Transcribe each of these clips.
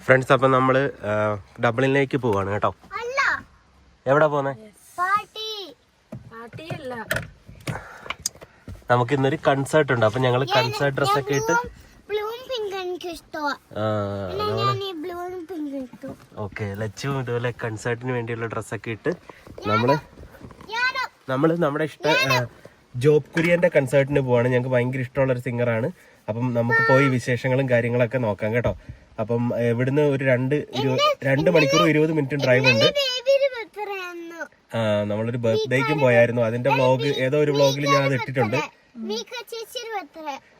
Friends, അപ്പം നമ്മൾ ഡബ്ലിനിലേക്ക് പോവാണ് കേട്ടോ. എവിടെ പോന്നെ? നമുക്ക് ഇന്നൊരു കൺസേർട്ട് ഉണ്ട്. അപ്പൊ ഞങ്ങള് കൺസേർട്ട് ഡ്രസ്സൊക്കെ ഇട്ട് ഓക്കെ ലച്ചും ഇതുപോലെ കൺസേർട്ടിന് വേണ്ടിയുള്ള ഡ്രസ്സൊക്കെ ഇട്ട് നമ്മള് നമ്മുടെ ജോബ് കുര്യന്റെ കൺസേർട്ടിന് പോവാണ്. ഞങ്ങൾക്ക് ഭയങ്കര ഇഷ്ടമുള്ള ഒരു സിംഗറാണ്. അപ്പം നമുക്ക് പോയി വിശേഷങ്ങളും കാര്യങ്ങളൊക്കെ നോക്കാം കേട്ടോ. അപ്പം ഇവിടുന്ന് ഒരു 2 മണിക്കൂർ 20 മിനിറ്റ് ഡ്രൈവ് ഉണ്ട്. നമ്മളൊരു ബർത്ത്ഡേക്കും പോയായിരുന്നു. അതിന്റെ വ്ളോഗ് ഏതോ ഒരു വ്ളോഗിൽ ഞാൻ അത് ഇട്ടിട്ടുണ്ട്.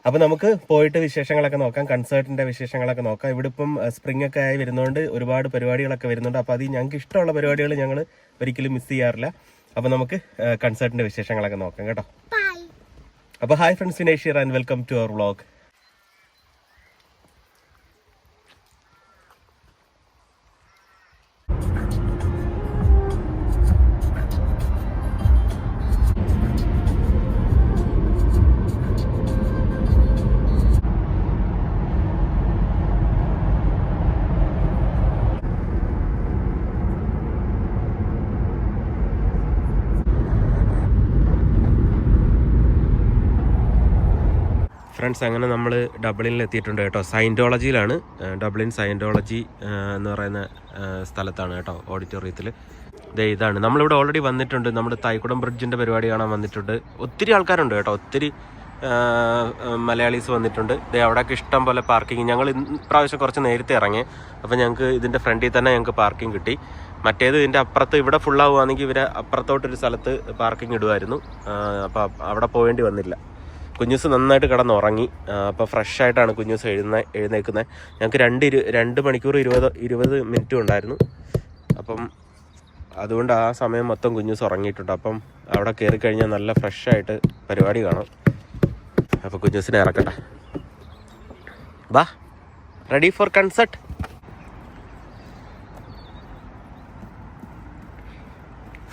അപ്പൊ നമുക്ക് പോയിട്ട് വിശേഷങ്ങളൊക്കെ നോക്കാം, കൺസേർട്ടിന്റെ വിശേഷങ്ങളൊക്കെ നോക്കാം. ഇവിടെ ഇപ്പം സ്പ്രിംഗ് ഒക്കെ ആയി വരുന്നതുകൊണ്ട് ഒരുപാട് പരിപാടികളൊക്കെ വരുന്നുണ്ട്. അപ്പൊ അത് ഞങ്ങൾക്ക് ഇഷ്ടമുള്ള പരിപാടികൾ ഞങ്ങൾ ഒരിക്കലും മിസ് ചെയ്യാറില്ല. അപ്പൊ നമുക്ക് കൺസേർട്ടിന്റെ വിശേഷങ്ങളൊക്കെ നോക്കാം കേട്ടോ. അപ്പൊ hi friends, Vinesh here and welcome to our vlog. Friends, അങ്ങനെ നമ്മൾ ഡബ്ലിനിൽ എത്തിയിട്ടുണ്ട് കേട്ടോ. സയൻറ്റോളജിയിലാണ്. ഡബ്ലിൻ സയൻറ്റോളജി എന്ന് പറയുന്ന സ്ഥലത്താണ് കേട്ടോ, ഓഡിറ്റോറിയത്തിൽ. ഇതാണ് നമ്മളിവിടെ ഓൾറെഡി വന്നിട്ടുണ്ട്. നമ്മുടെ തൈക്കുടം ബ്രിഡ്ജിൻ്റെ പരിപാടി കാണാൻ വന്നിട്ടുണ്ട്. ഒത്തിരി ആൾക്കാരുണ്ട് കേട്ടോ, ഒത്തിരി മലയാളീസ് വന്നിട്ടുണ്ട്. അവിടെയൊക്കെ ഇഷ്ടം പോലെ പാർക്കിങ്. ഞങ്ങൾ ഇപ്രാവശ്യം കുറച്ച് നേരത്തെ ഇറങ്ങി. അപ്പോൾ ഞങ്ങൾക്ക് ഇതിൻ്റെ ഫ്രണ്ടിൽ തന്നെ ഞങ്ങൾക്ക് പാർക്കിംഗ് കിട്ടി. മറ്റേത് ഇതിൻ്റെ അപ്പുറത്ത് ഇവിടെ ഫുള്ളാവുകയാണെങ്കിൽ ഇവരെ അപ്പുറത്തോട്ടൊരു സ്ഥലത്ത് പാർക്കിംഗ് ഇടുമായിരുന്നു. അപ്പോൾ അവിടെ പോകേണ്ടി വന്നില്ല. കുഞ്ഞൂസ് നന്നായിട്ട് കിടന്നുറങ്ങി. അപ്പോൾ ഫ്രഷ് ആയിട്ടാണ് കുഞ്ഞൂസ് എഴുന്നേക്കുന്നത്. ഞങ്ങൾക്ക് 2 മണിക്കൂർ 20 മിനിറ്റും ഉണ്ടായിരുന്നു. അപ്പം അതുകൊണ്ട് ആ സമയം മൊത്തം കുഞ്ഞൂസ് ഉറങ്ങിയിട്ടുണ്ട്. അപ്പം അവിടെ കയറി കഴിഞ്ഞാൽ നല്ല ഫ്രഷ് ആയിട്ട് പരിപാടി കാണാം. അപ്പോൾ കുഞ്ഞൂസിനെ ഇറക്കട്ടെ. ബാ, റെഡി ഫോർ കൺസേർട്ട്.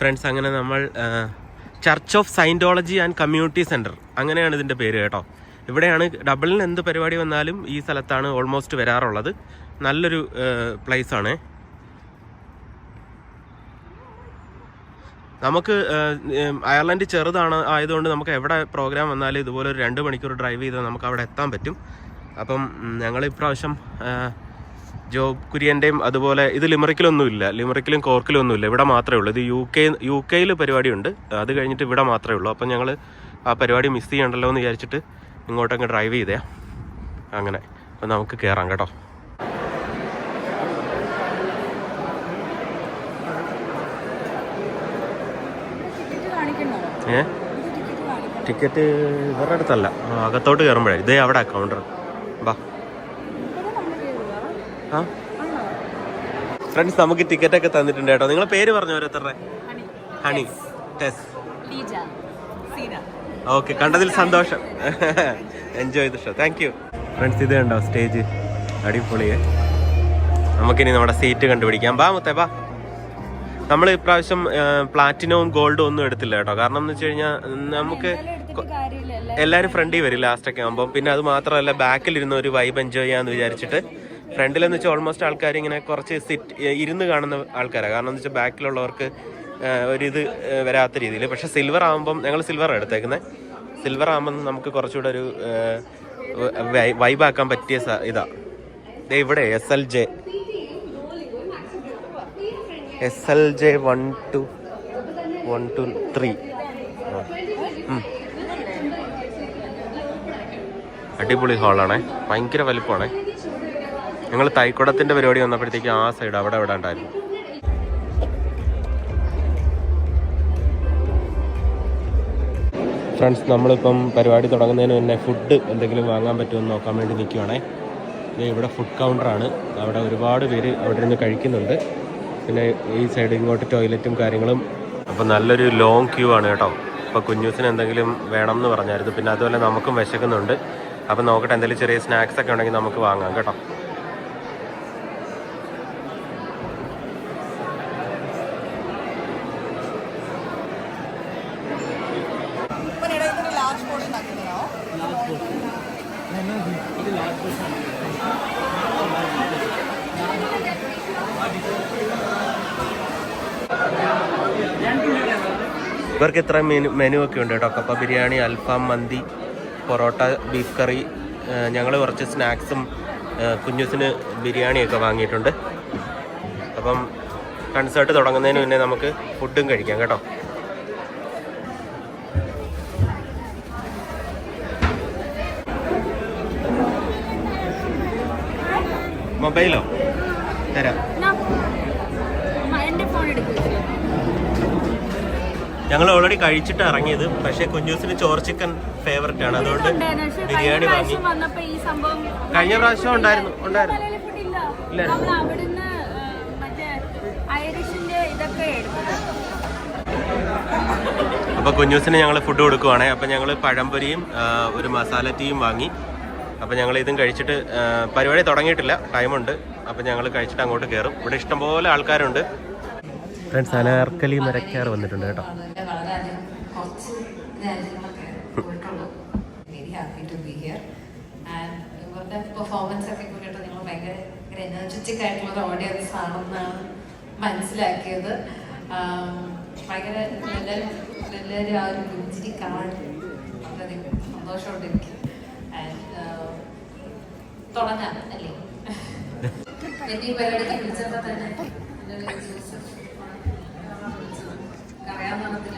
ഫ്രണ്ട്സ്, അങ്ങനെ നമ്മൾ church of Scientology and community centre, അങ്ങനെയാണ് ഇതിൻ്റെ പേര് കേട്ടോ. ഇവിടെയാണ് ഡബ്ലിനിൽ എന്ത് പരിപാടി വന്നാലും ഈ സ്ഥലത്താണ് ഓൾമോസ്റ്റ് വരാറുള്ളത്. നല്ലൊരു പ്ലേസാണ്. നമുക്ക് അയർലൻഡ് ആയതുകൊണ്ട് നമുക്ക് എവിടെ പ്രോഗ്രാം വന്നാലും ഇതുപോലെ ഒരു 2 മണിക്കൂർ ഡ്രൈവ് ചെയ്താൽ നമുക്ക് അവിടെ എത്താൻ പറ്റും. അപ്പം ഞങ്ങൾ ഇപ്രാവശ്യം ജോബ് കുര്യൻ്റെയും അതുപോലെ ഇത് ലിമറിക്കിലൊന്നുമില്ല, ലിമറിക്കിലും കോർക്കിലൊന്നുമില്ല, ഇവിടെ മാത്രമേ ഉള്ളൂ. ഇത് യു കെയിൽ പരിപാടിയുണ്ട്, അത് കഴിഞ്ഞിട്ട് ഇവിടെ മാത്രമേ ഉള്ളൂ. അപ്പം ഞങ്ങൾ ആ പരിപാടി മിസ് ചെയ്യണ്ടല്ലോ എന്ന് വിചാരിച്ചിട്ട് ഇങ്ങോട്ടങ്ങ് ഡ്രൈവ് ചെയ്തേ. അങ്ങനെ അപ്പം നമുക്ക് കയറാം കേട്ടോ. ടിക്കറ്റ് ഇവരുടെ അടുത്തല്ല, അകത്തോട്ട് കയറുമ്പോഴേ. ഇതേ അവിടെ കൗണ്ടർ. ബാ. ആ ഫ്രണ്ട്സ്, നമുക്ക് ടിക്കറ്റൊക്കെ തന്നിട്ടുണ്ട് കേട്ടോ. നിങ്ങളെ പേര് പറഞ്ഞു ഓരോരുത്തരുടെ. ഹണി, ടെസ്, ഓക്കെ. കണ്ടതിൽ സന്തോഷം. Enjoy the show. Thank you friends. ഇത് കണ്ടോ സ്റ്റേജ്, അടിപൊളിയെ. നമുക്കിനി നമ്മുടെ സീറ്റ് കണ്ടുപിടിക്കാം. ബാ മുത്തേ ബാ. നമ്മൾ ഇപ്രാവശ്യം പ്ലാറ്റിനവും ഗോൾഡും ഒന്നും എടുത്തില്ല കേട്ടോ. കാരണം എന്ന് വെച്ച് കഴിഞ്ഞാൽ നമുക്ക് എല്ലാവരും ഫ്രണ്ടിൽ വരും ലാസ്റ്റൊക്കെ ആകുമ്പോൾ. പിന്നെ അത് മാത്രമല്ല, ബാക്കിലിരുന്ന് ഒരു വൈബ് എൻജോയ് ചെയ്യാമെന്ന് വിചാരിച്ചിട്ട് ഫ്രണ്ടിലെന്ന് വെച്ചാൽ ഓൾമോസ്റ്റ് ആൾക്കാർ ഇങ്ങനെ കുറച്ച് ഇരുന്ന് കാണുന്ന ആൾക്കാരാണ്. കാരണം എന്ന് വെച്ചാൽ ബാക്കിലുള്ളവർക്ക് ഒരിത് വരാത്ത രീതിയിൽ. പക്ഷെ സിൽവർ ആകുമ്പം ഞങ്ങൾ സിൽവർ എടുത്തേക്കുന്നത്. സിൽവർ ആകുമ്പം നമുക്ക് കുറച്ചുകൂടെ ഒരു വൈബാക്കാൻ പറ്റിയ ഇതാ. ഇവിടെ SLJ 1 to 3. അടിപൊളി ഹാളാണേ, ഭയങ്കര വലിപ്പമാണേ. ഞങ്ങൾ തൈക്കുടത്തിൻ്റെ പരിപാടി വന്നപ്പോഴത്തേക്കും ആ സൈഡ് അവിടെ ഉണ്ടായിരുന്നു. ഫ്രണ്ട്സ്, നമ്മളിപ്പം പരിപാടി തുടങ്ങുന്നതിന് മുന്നേ ഫുഡ് എന്തെങ്കിലും വാങ്ങാൻ പറ്റുമെന്ന് നോക്കാൻ വേണ്ടി നിൽക്കുവാണേ. ഇവിടെ ഫുഡ് കൗണ്ടറാണ്. അവിടെ ഒരുപാട് പേര് അവിടെ ഇരുന്ന് കഴിക്കുന്നുണ്ട്. പിന്നെ ഈ സൈഡ് ഇങ്ങോട്ട് ടോയ്ലറ്റും കാര്യങ്ങളും. അപ്പോൾ നല്ലൊരു ലോങ് ക്യൂ ആണ് കേട്ടോ. അപ്പോൾ കുഞ്ഞൂസിന് എന്തെങ്കിലും വേണം എന്ന് പറഞ്ഞായിരുന്നു. പിന്നെ അതുപോലെ നമുക്കും വിശക്കുന്നുണ്ട്. അപ്പം നോക്കട്ടെ, എന്തെങ്കിലും ചെറിയ സ്നാക്സ് ഒക്കെ ഉണ്ടെങ്കിൽ നമുക്ക് വാങ്ങാം കേട്ടോ. ഇവർക്ക് ഇത്ര മെനു ഒക്കെ ഉണ്ട് കേട്ടോ. കപ്പ ബിരിയാണി, അൽഫാം മന്തി, പൊറോട്ട, ബീഫ് കറി. ഞങ്ങൾ കുറച്ച് സ്നാക്സും കുഞ്ഞൂസിന് ബിരിയാണിയൊക്കെ വാങ്ങിയിട്ടുണ്ട്. അപ്പം കൺസേർട്ട് തുടങ്ങുന്നതിന് മുന്നേ നമുക്ക് ഫുഡും കഴിക്കാം കേട്ടോ. മൊബൈലോ തരാം. ഞങ്ങൾ ഓൾറെഡി കഴിച്ചിട്ട് ഇറങ്ങിയത്. പക്ഷേ കുഞ്ഞൂസിന് ചോറ് ചിക്കൻ ഫേവററ്റ് ആണ്, അതുകൊണ്ട് ബിരിയാണി വാങ്ങി. കഴിഞ്ഞ പ്രാവശ്യം ഉണ്ടായിരുന്നു. അപ്പൊ കുഞ്ഞൂസിന് ഞങ്ങൾ ഫുഡ് കൊടുക്കുവാണേ. അപ്പൊ ഞങ്ങൾ പഴംപൊരിയും ഒരു മസാല ടീയും വാങ്ങി. അപ്പൊ ഞങ്ങൾ ഇതും കഴിച്ചിട്ട്, പരിപാടി തുടങ്ങിയിട്ടില്ല, ടൈമുണ്ട്. അപ്പൊ ഞങ്ങൾ കഴിച്ചിട്ട് അങ്ങോട്ട് കയറും. ഇവിടെ ഇഷ്ടംപോലെ ആൾക്കാരുണ്ട്. ഫ്രണ്ട്സ്, അനാർക്കലി മരക്കാർ വന്നിട്ടുണ്ട് കേട്ടോ. പെർഫോമൻസ് ഒക്കെ കേട്ടോ, നിങ്ങൾ ഭയങ്കര എനർജറ്റിക് ആയിട്ടുള്ള ഓഡിയൻസ് ആണെന്നാണ് മനസ്സിലാക്കിയത്. ഭയങ്കര എല്ലാവരും ആ ഒരു പുഞ്ചിരി കാണാൻ വളരെയധികം സന്തോഷമുണ്ട് എനിക്ക്. തുടങ്ങാം അല്ലേ? എന്നെ ഈ പരിപാടിക്ക് വിളിച്ചപ്പോൾ തന്നെ അറിയാവുന്നതിൽ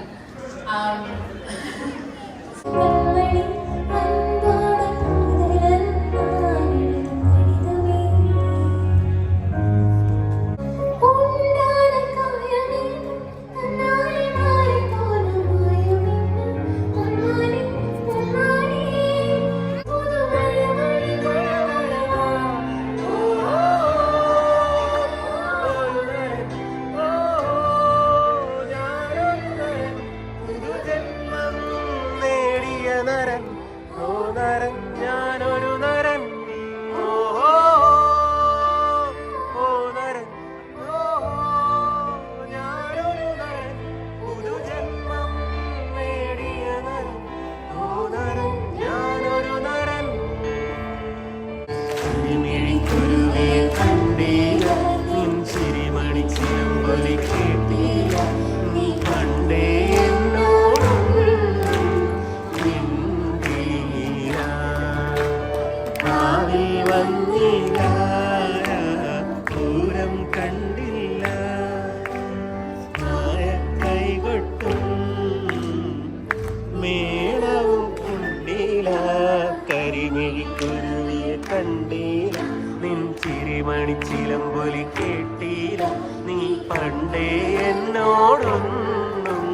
ചിലമ്പൊലി കേട്ടീല നീ പണ്ടേ എന്നോടൊന്നും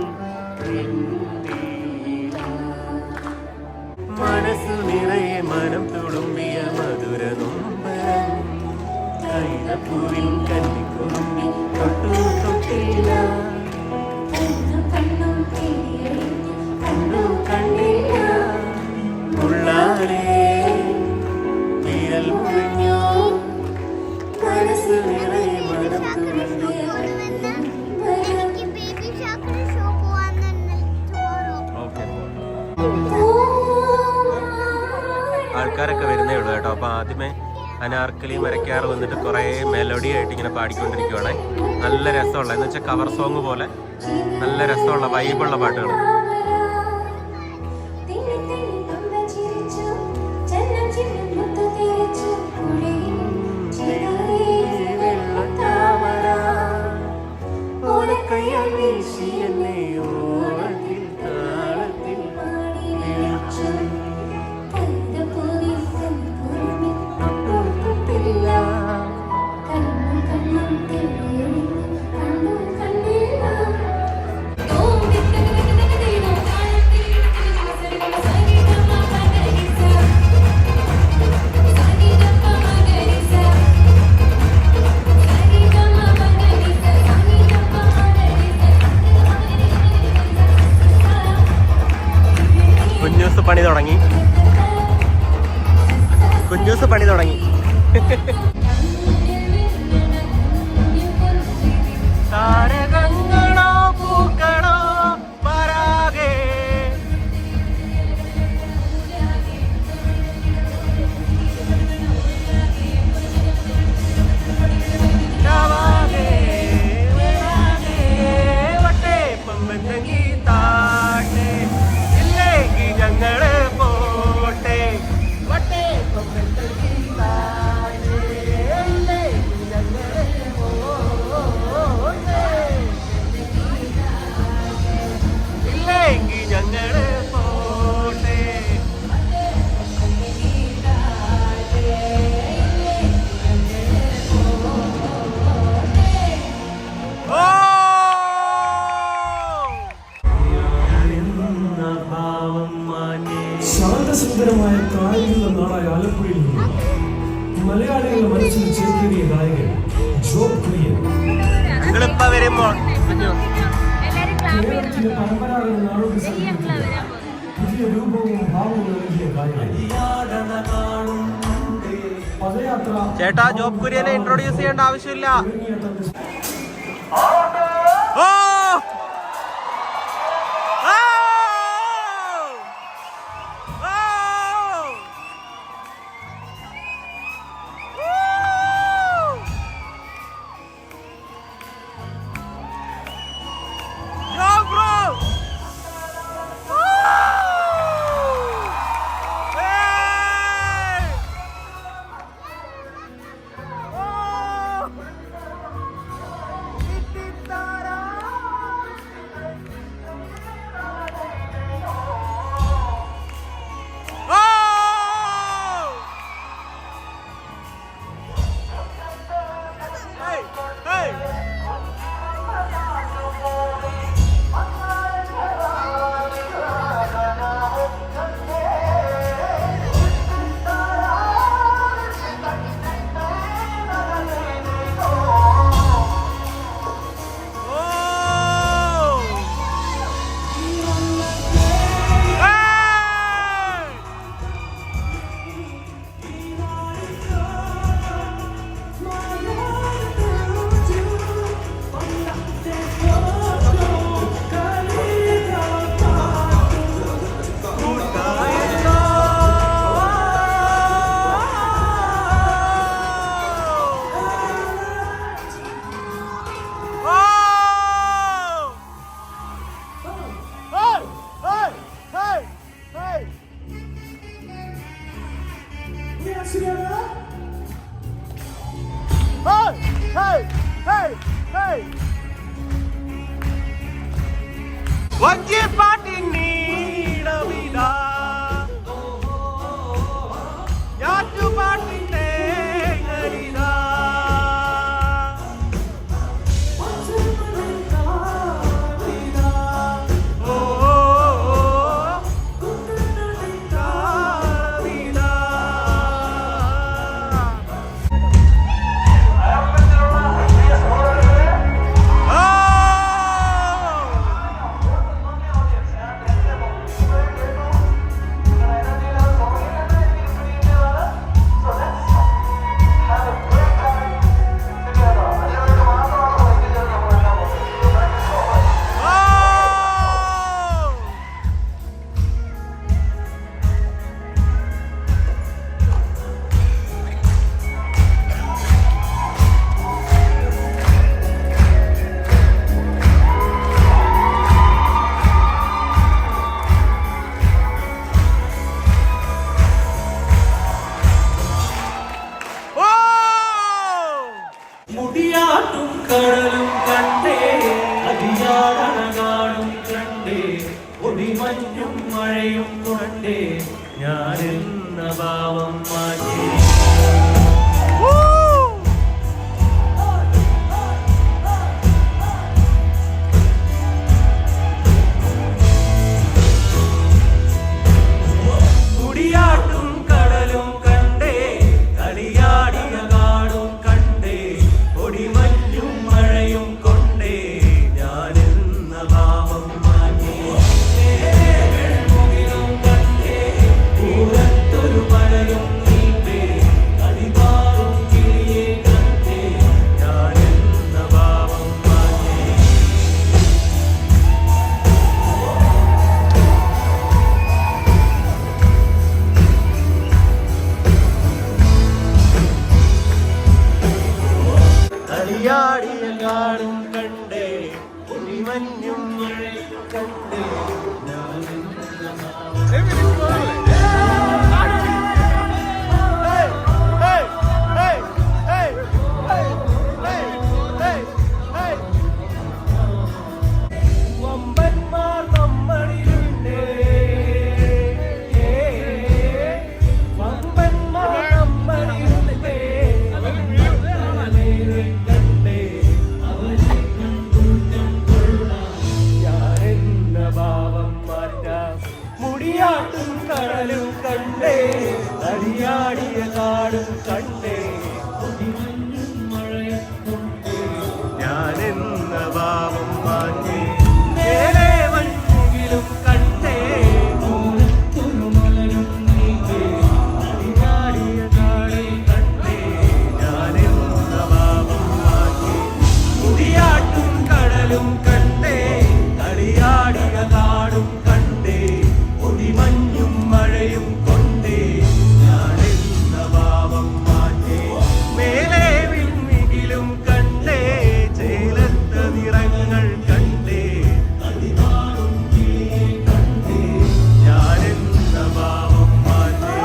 മനസ്സു നിറയെ മനം തുളുമ്പിയ മധുര നൊമ്പരം കൈതപ്പൂവിൻ കന്നിക്കുറുമ്പി തൊട്ടു തൊട്ടില്ല കണ്ടു കണ്ടില്ല ഉള്ളാലേ വിരൽ മുറിഞ്ഞു ആൾക്കാരൊക്കെ വരുന്നേ ഉള്ളൂ കേട്ടോ. അപ്പോൾ ആദ്യമേ അനാർക്കലി മരക്കാർ വന്നിട്ട് കുറേ മെലഡി ആയിട്ട് ഇങ്ങനെ പാടിക്കൊണ്ടിരിക്കുവാണ്. നല്ല രസമുള്ള, എന്ന് വെച്ചാൽ കവർ സോങ് പോലെ നല്ല രസമുള്ള വൈബുള്ള പാട്ടുകൾ. പണി തുടങ്ങി, കുഞ്ഞൂസ് പണി തുടങ്ങി. താരകങ്ങളോ പൂക്കളോ പരാഗേ ആവേശകരമായ കായിക നാടായ ആലപ്പുഴയിൽ നിന്നും മലയാളികളുടെ മനസ്സിൽ ചേക്കേറിയ ഗായകൻ ജോബ് കുര്യൻ കേരളത്തിലെ പരമ്പരാഗത നാടോടി സംഗീതത്തിന് പുതിയ രൂപവും ഭാവവും നൽകിയ ഗായകൻ. പദയാത്ര ചേട്ടാ ജോബ് കുര്യനെ ഇൻട്രോഡ്യൂസ് ചെയ്യേണ്ട ആവശ്യമില്ല. തുടങ്ങിയ തന്റെ കടലും കണ്ടേ അതിയാടണകാടും കണ്ടേ ഒടിമഞ്ഞും മഴയും കൊണ്ടേ ഞാനെന്ന ഭാവം മാറ്റി ും കണ്ടേ ഒളിമഞ്ഞും മഴയും കണ്ടേ വമ്പന്മാർ നമ്മളിലുണ്ടേ വമ്പന്മാർ നമ്മളിലുണ്ടേ ഭാവം മാറ്റാം മുടിയാട്ടും കടൽ കണ്ടേ ഞാനെന്ന ഭാവം മാറ്റി മേലെ മഞ്ഞിലും കണ്ടേ അടിയാടിയ കാടും കണ്ടേ ഞാനെന്ന ഭാവം മാറ്റി മുടിയാട്ടും കടലും കണ്ടേ കളിയാടിയ കാടും കണ്ടേ ഒടിമഞ്ഞും മഴയും കൊണ്ടേ ഞാനെന്ന ഭാവം മാറ്റി മേലെ വിണ്ണിലും കണ്ടേ ചേലത്ത നിറങ്ങൾ കണ്ടേ അതിനാടും കിളിയെ കണ്ടേ ഞാനെന്ന ഭാവം മാറ്റി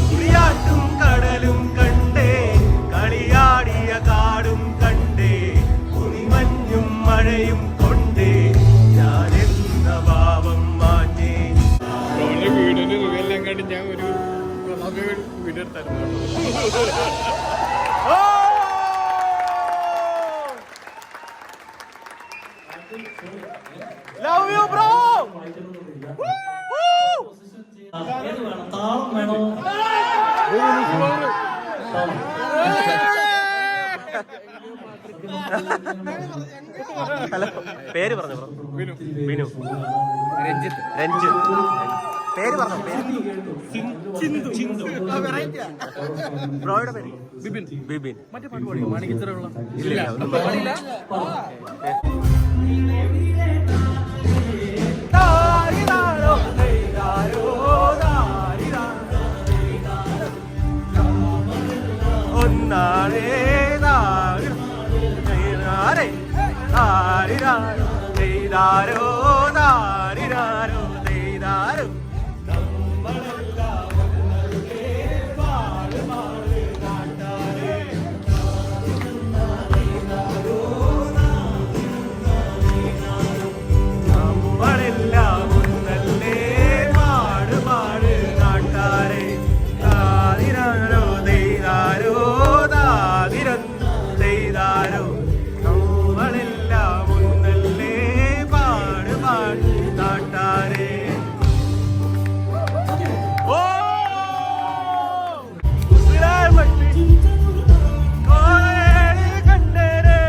മുടിയാട്ടും കടലും കണ്ടേ കളിയാടിയ കാടും കണ്ടേ ഒടിമഞ്ഞും മഴയും കൊണ്ടേ ഞാനെന്ന ഭാവം മാറ്റി. വീടിന് എല്ലാം കണ്ട് ഞാൻ ഒരു വീഡിയോ എടുത്തായിരുന്നു. Love you, bro. താളം വേണോ? ഹലോ, പേര് പറഞ്ഞു ബ്രോ. ബിനു. ബിനു. രഞ്ജിത്ത്. രഞ്ജിത്ത്. പേര് പറഞ്ഞു. ബ്രോയുടെ പേര് ബിബിൻ. ബിബിൻ. മറ്റേ പാട്ട് പാടിയോ? മാണിക്കച്ചിറയുള്ള ഇല്ല ഒന്നും പാടില്ല. ഒന്നാളേ ചെയ്താരോ ദാരിരാരോ ചെയ്താരോ നമ്മളെല്ലാം ഒന്നല്ലേ പാട് പാട് നാട്ടാരെ ദാരിരാരോ ചെയ്താരോ ദാരിരം ചെയ്താരോ നമ്മളെല്ലാം ഒന്നല്ലേ പാട് പാട് നാട്ടാരെ. ഓ ഉസിരാമട്ടി കോളേടി കണ്ടേരെ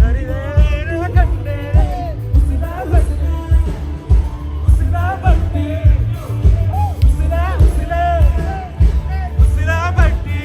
ഹരിവേര കണ്ടേരെ ഉസിരാമട്ടി ഉസിരാമട്ടി ഉസിരാമട്ടി.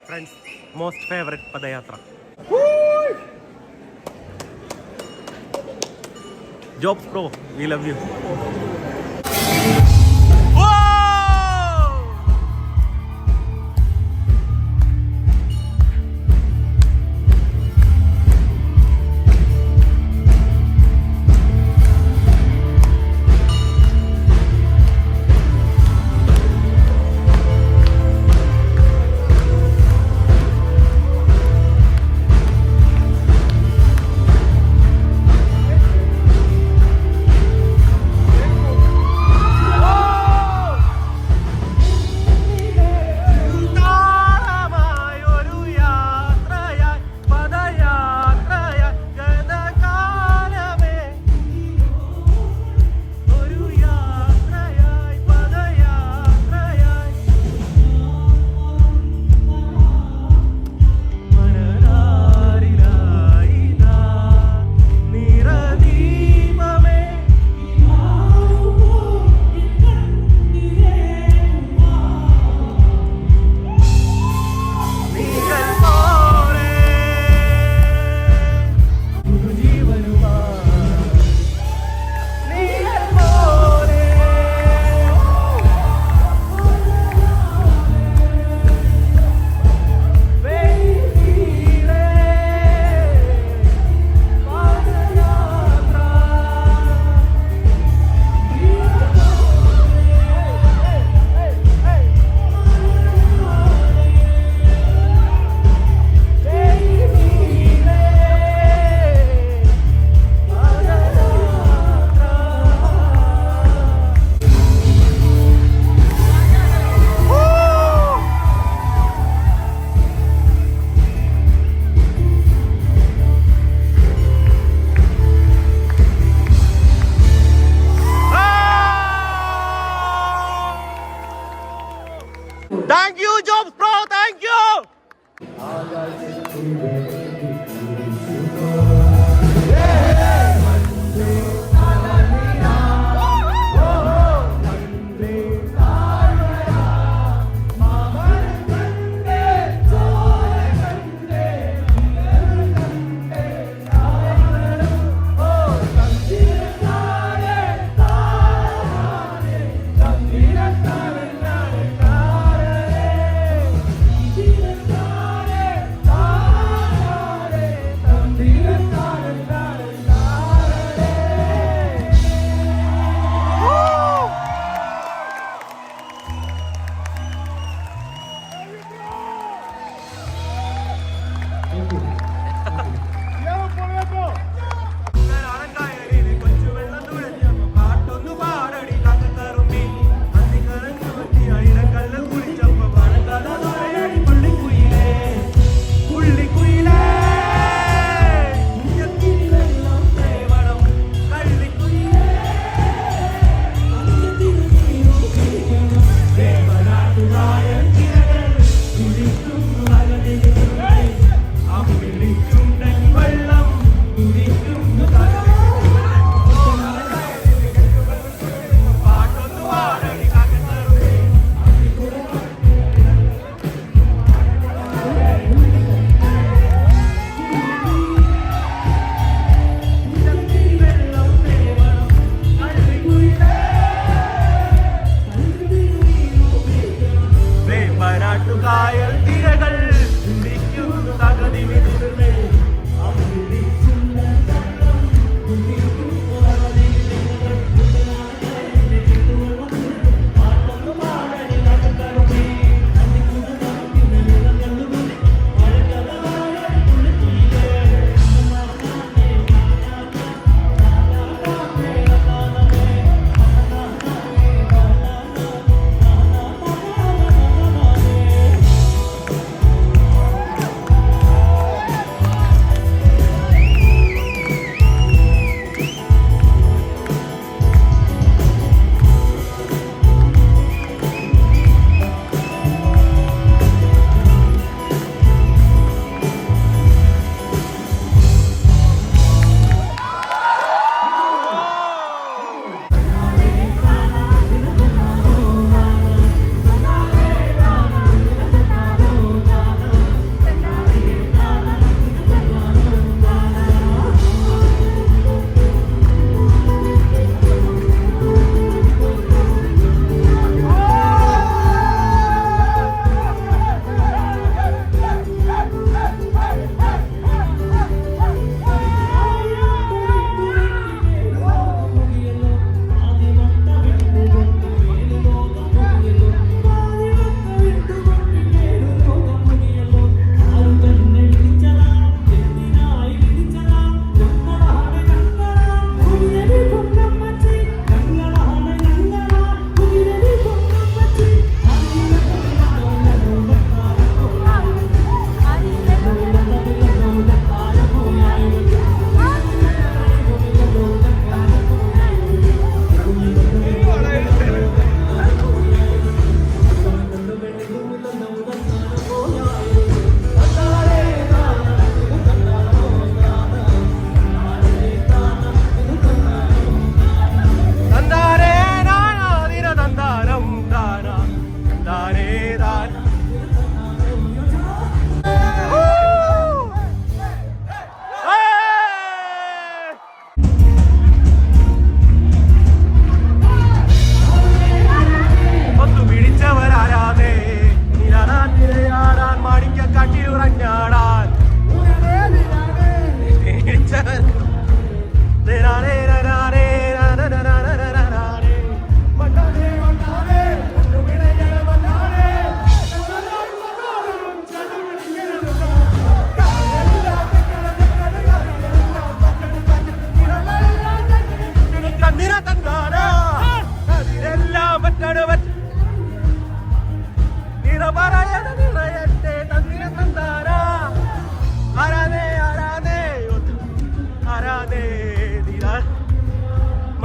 ഫ്രണ്ട്സ്, മോസ്റ്റ് ഫേവറേറ്റ് പദയാത്ര. Jobs bro, we love you.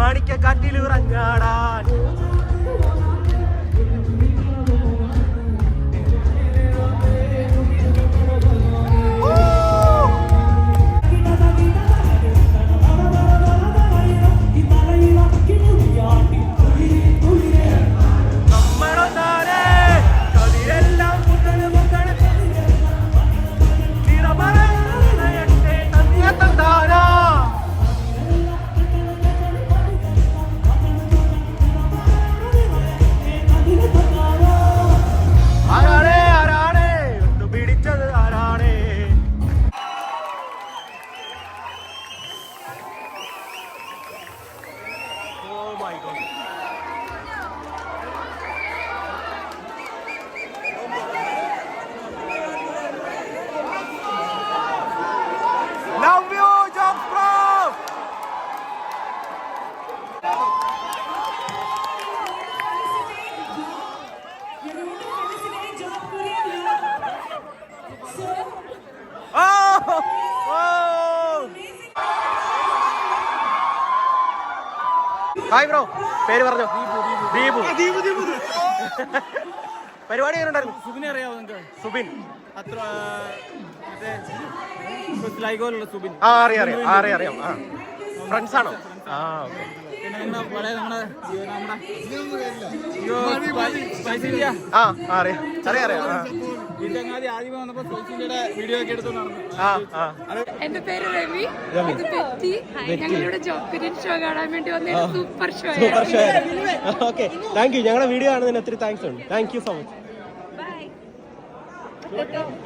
മാണിക്കക്കാട്ടിലുറങ്ങാടാൻ ഹായ് ബ്രോ, പേര് പറഞ്ഞോ. ദീപു. പരിപാടി എങ്ങനെയുണ്ടായിരുന്നു? സുബിനെ അറിയാവോ നിങ്ങൾക്ക്? സുബിൻ. അത്ര ലൈഗോലുള്ള സുബിൻ. അറിയാം. ഫ്രണ്ട്സ് ആണോ? ഓക്കെ. പിന്നെ നമ്മുടെ അറിയാം. ഈ ചങ്ങാതി ആദ്യം വന്നപ്പോ സോഷ്യലിയുടെ വീഡിയോ ഒക്കെ എടുത്തു നടന്നു. എന്റെ പേര് രവി, ഇത് ബെറ്റി. ഞങ്ങളിവിടെ ജോബ് ഷോ കാണാൻ വേണ്ടി വന്ന super show. Okay, thank you. ഞങ്ങളുടെ വീഡിയോ കാണുന്നതിന് ഒത്തിരി താങ്ക്സ് ഉണ്ട്. Thank you so much.